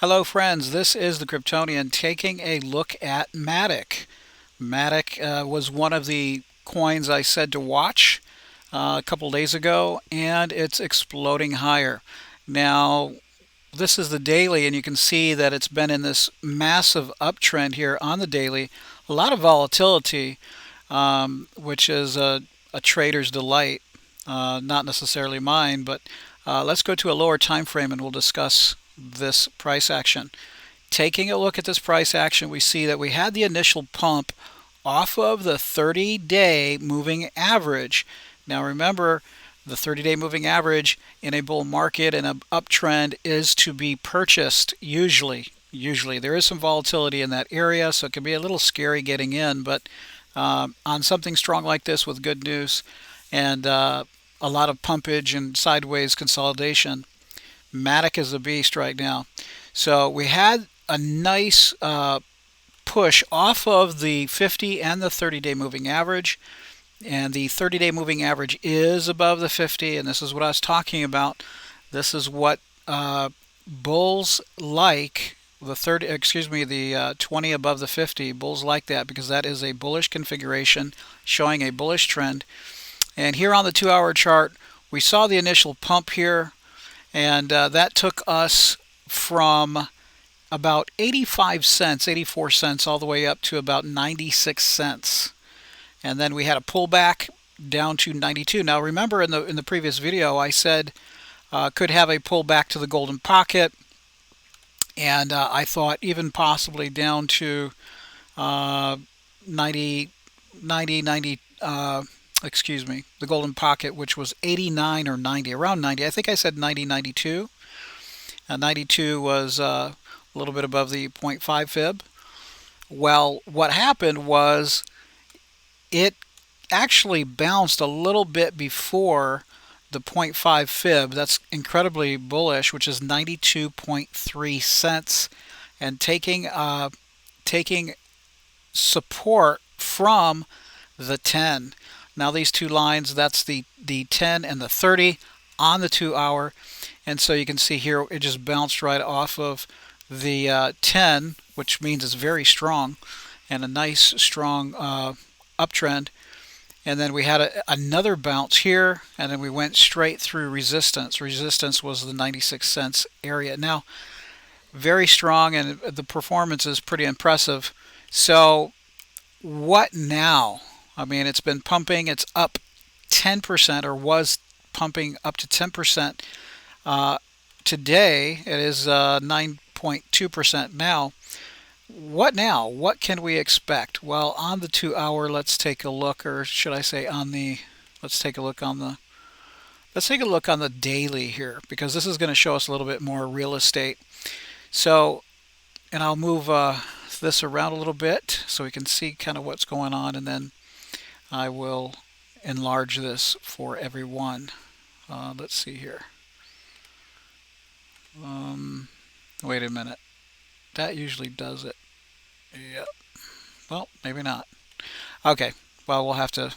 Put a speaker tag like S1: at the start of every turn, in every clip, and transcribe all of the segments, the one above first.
S1: Hello friends, this is the Cryptonian taking a look at Matic. Matic was one of the coins I said to watch a couple days ago, and it's exploding higher. Now, this is the daily, and you can see that it's been in this massive uptrend here on the daily. A lot of volatility, which is a trader's delight, not necessarily mine, but let's go to a lower time frame and we'll discuss this price action. Taking a look at this price action, we see that we had the initial pump off of the 30-day moving average. Now remember, the 30-day moving average in a bull market and an uptrend is to be purchased usually. There is some volatility in that area, so it can be a little scary getting in, but on something strong like this with good news and a lot of pumpage and sideways consolidation, Matic is a beast right now. So we had a nice push off of the 50 and the 30-day moving average. And the 30-day moving average is above the 50, and this is what I was talking about. This is what bulls like. The 20 above the 50. Bulls like that because that is a bullish configuration showing a bullish trend. And here on the 2-hour chart, we saw the initial pump here, and that took us from about 85 cents, 84 cents, all the way up to about 96 cents. And then we had a pullback down to 92. Now remember in the previous video I said could have a pullback to the golden pocket, and I thought even possibly down to 90, the golden pocket, which was 89 or 90, around 90. I think I said 90, 92. 92 was a little bit above the 0.5 fib. Well, what happened was it actually bounced a little bit before the 0.5 fib. That's incredibly bullish, which is 92.3 cents, and taking support from the 10. Now these two lines, that's the 10 and the 30 on the 2-hour, and so you can see here it just bounced right off of the 10, which means it's very strong and a nice strong uptrend. And then we had another bounce here, and then we went straight through resistance. Resistance was the 96 cents area. Now, very strong, and the performance is pretty impressive. So what now? I mean, it's been pumping. It's up 10%, or was pumping up to 10%. Today, it is 9.2% now. What now? What can we expect? Well, on the 2-hour, let's take a look, or should I say let's take a look on the daily here, because this is going to show us a little bit more real estate. So, and I'll move this around a little bit so we can see kind of what's going on, and then I will enlarge this for everyone. Let's see here. Wait a minute. That usually does it. Yep. Well, maybe not. Okay. Well, we'll have to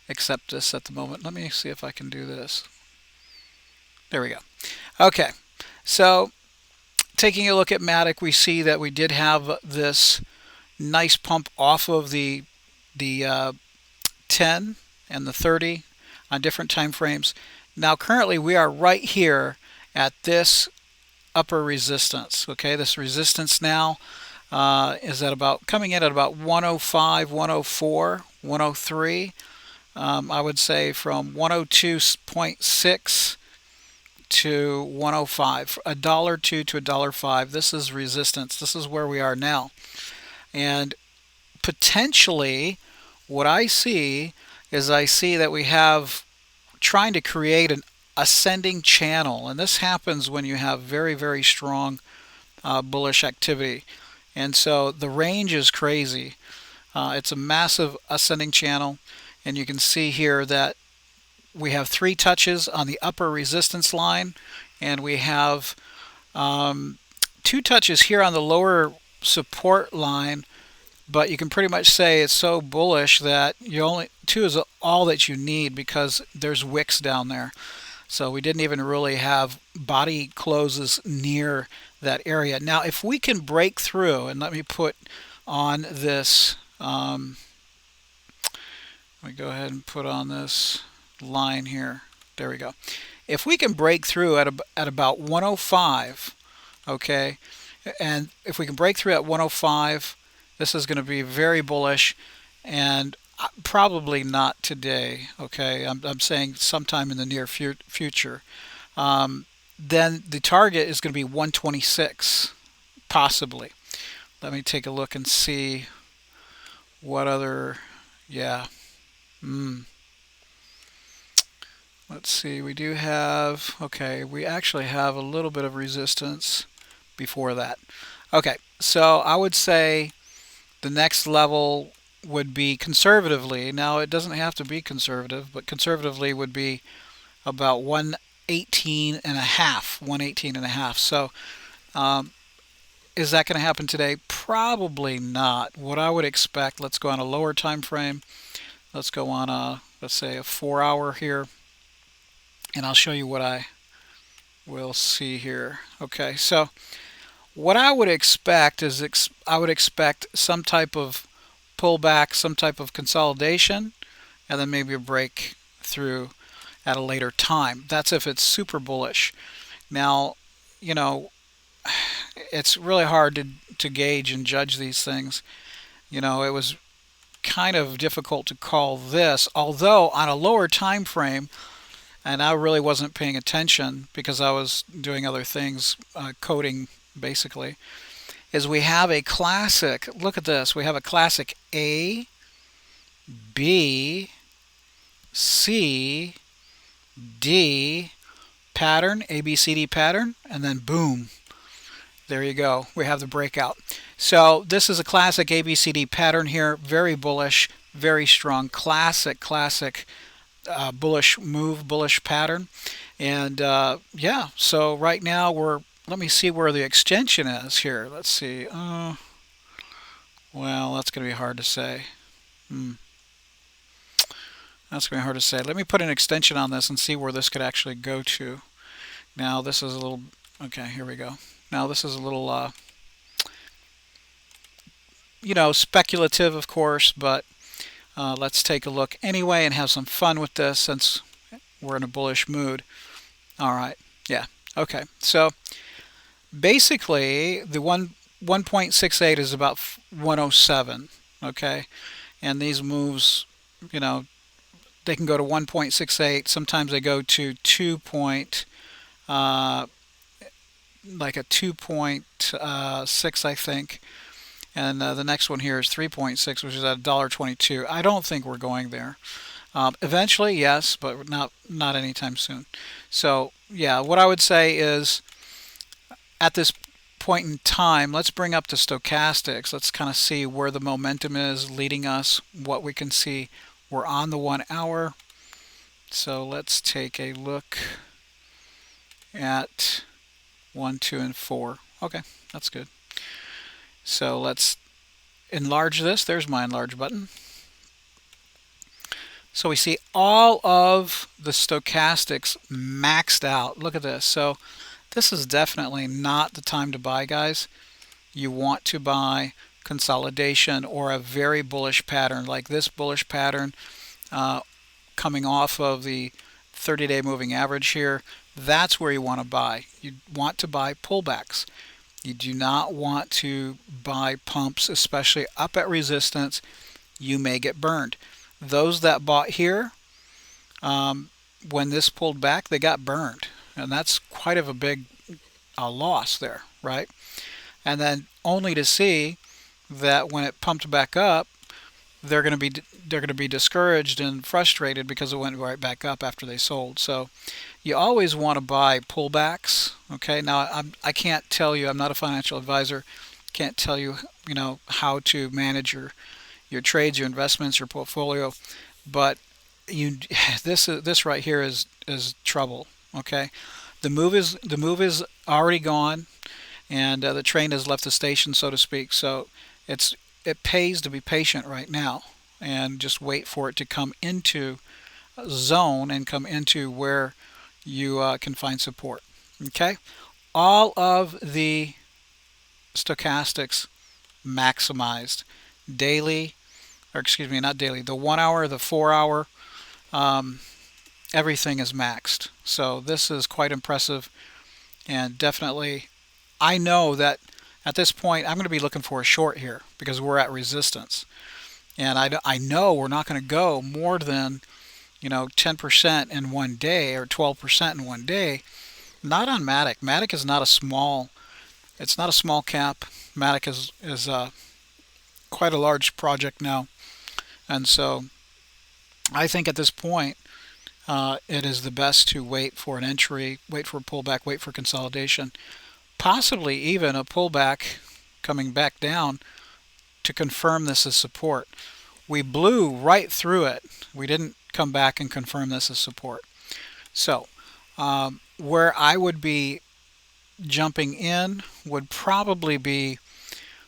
S1: accept this at the moment. Let me see if I can do this. There we go. Okay. So, taking a look at Matic, we see that we did have this nice pump off of the 10 and the 30 on different time frames. Now, currently, we are right here at this upper resistance. Okay, this resistance now is at about coming in at about 105, 104, 103. I would say from 102.6 to 105, $1.02 to $1.05. This is resistance. This is where we are now, and potentially, what I see is that we have trying to create an ascending channel, and this happens when you have very, very strong bullish activity. And so the range is crazy. It's a massive ascending channel, and you can see here that we have 3 touches on the upper resistance line, and we have 2 touches here on the lower support line. But you can pretty much say it's so bullish that 2 is all that you need, because there's wicks down there. So we didn't even really have body closes near that area. Now, if we can break through, and let me put on this, let me go ahead and put on this line here. There we go. If we can break through at about 105, okay, and if we can break through at 105, this is going to be very bullish, and probably not today, okay. I'm saying sometime in the near future. Then the target is going to be 126, possibly. Let me take a look and see what other, yeah. Let's see, we do have, okay, we actually have a little bit of resistance before that. Okay, so I would say the next level would be conservatively. Now, it doesn't have to be conservative, but conservatively would be about 118 and a half. 118 and a half. So, is that going to happen today? Probably not. What I would expect, let's go on a lower time frame. Let's go on a, let's say, a 4-hour here, and I'll show you what I will see here. Okay, so what I would expect is I would expect some type of pullback, some type of consolidation, and then maybe a break through at a later time. That's if it's super bullish. Now, you know, it's really hard to gauge and judge these things. You know, it was kind of difficult to call this, although on a lower time frame, and I really wasn't paying attention because I was doing other things, coding basically, is we have a classic, look at this, we have a classic A, B, C, D pattern, A, B, C, D pattern, and then boom, there you go, we have the breakout. So this is a classic A, B, C, D pattern here, very bullish, very strong, classic bullish move, bullish pattern. And yeah, so right now let me see where the extension is here. Let's see. Well, that's going to be hard to say. That's going to be hard to say. Let me put an extension on this and see where this could actually go to. Now this is a little, okay, here we go. Now this is a little, you know, speculative, of course, but let's take a look anyway and have some fun with this since we're in a bullish mood. All right, yeah, okay. So basically, the 1.68 is about 107, okay? And these moves, you know, they can go to 1.68. Sometimes they go to like a 2.6, I think. And the next one here is 3.6, which is at $1.22. I don't think we're going there. Eventually, yes, but not anytime soon. So, yeah, what I would say is at this point in time, let's bring up the stochastics. Let's kind of see where the momentum is leading us, what we can see. We're on the 1 hour. So let's take a look at 1, 2, and 4. Okay, that's good. So let's enlarge this. There's my enlarge button. So we see all of the stochastics maxed out. Look at this. So this is definitely not the time to buy, guys. You want to buy consolidation or a very bullish pattern like this bullish pattern coming off of the 30-day moving average here. That's where you want to buy. You want to buy pullbacks. You do not want to buy pumps, especially up at resistance. You may get burned. Those that bought here, when this pulled back, they got burned. And that's quite of a big loss there, right? And then only to see that when it pumped back up, they're going to be discouraged and frustrated because it went right back up after they sold. So you always want to buy pullbacks. Okay, now I can't tell you, I'm not a financial advisor, can't tell you, you know, how to manage your trades, your investments, your portfolio, but this right here is trouble. Okay, the move is already gone, and the train has left the station, so to speak. So it pays to be patient right now and just wait for it to come into a zone and come into where you can find support. Okay, all of the stochastics maximized daily, or excuse me, not daily, the 1 hour, the 4 hour, um, everything is maxed. So this is quite impressive, and definitely I know that at this point I'm going to be looking for a short here because we're at resistance, and I know we're not going to go more than 10% in one day or 12% in one day. Not on Matic. Matic is not a small. It's not a small cap. Matic is quite a large project now, and so I think at this point it is the best to wait for an entry, wait for a pullback, wait for consolidation, possibly even a pullback coming back down to confirm this as support. We blew right through it. We didn't come back and confirm this as support. So where I would be jumping in would probably be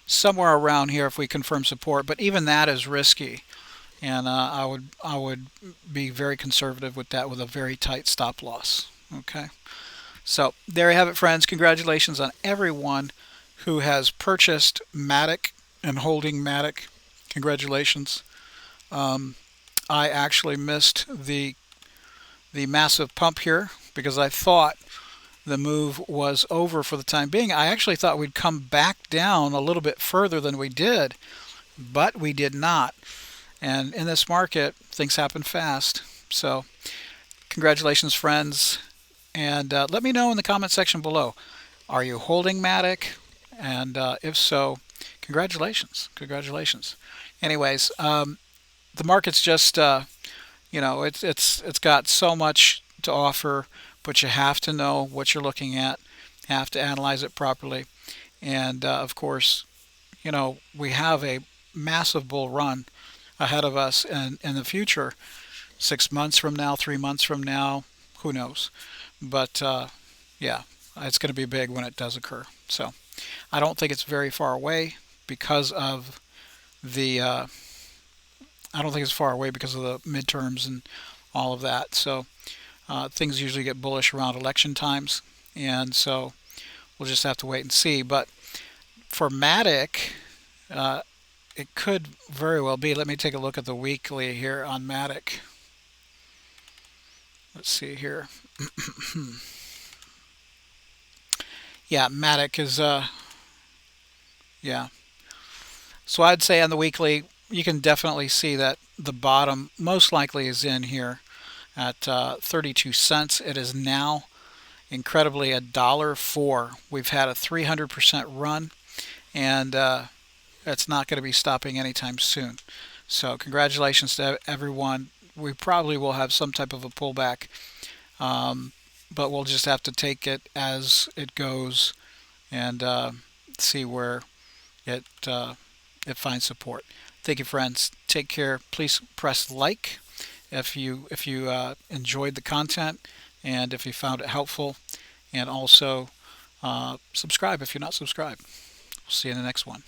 S1: somewhere around here if we confirm support, but even that is risky, and I would be very conservative with that with a very tight stop loss. Okay, so there you have it, friends. Congratulations on everyone who has purchased Matic and holding Matic. Congratulations. I actually missed the massive pump here because I thought the move was over for the time being. I actually thought we'd come back down a little bit further than we did, but we did not. And in this market, things happen fast. So congratulations, friends. And let me know in the comment section below. Are you holding Matic? And if so, congratulations. Congratulations. Anyways, the market's just, it's got so much to offer, but you have to know what you're looking at, have to analyze it properly. And of course, we have a massive bull run ahead of us and in the future, 6 months from now, 3 months from now, who knows? But yeah, it's going to be big when it does occur. So I don't think it's very far away because of the I don't think it's far away because of the midterms and all of that. So things usually get bullish around election times, and so we'll just have to wait and see. But for Matic, it could very well be. Let me take a look at the weekly here on Matic. Let's see here. Yeah, Matic is yeah. So I'd say on the weekly, you can definitely see that the bottom most likely is in here at 32 cents. It is now incredibly $1.04. We've had a 300% run, and it's not going to be stopping anytime soon. So congratulations to everyone. We probably will have some type of a pullback, but we'll just have to take it as it goes and see where it finds support. Thank you, friends. Take care. Please press like if you enjoyed the content and if you found it helpful, and also subscribe if you're not subscribed. We'll see you in the next one.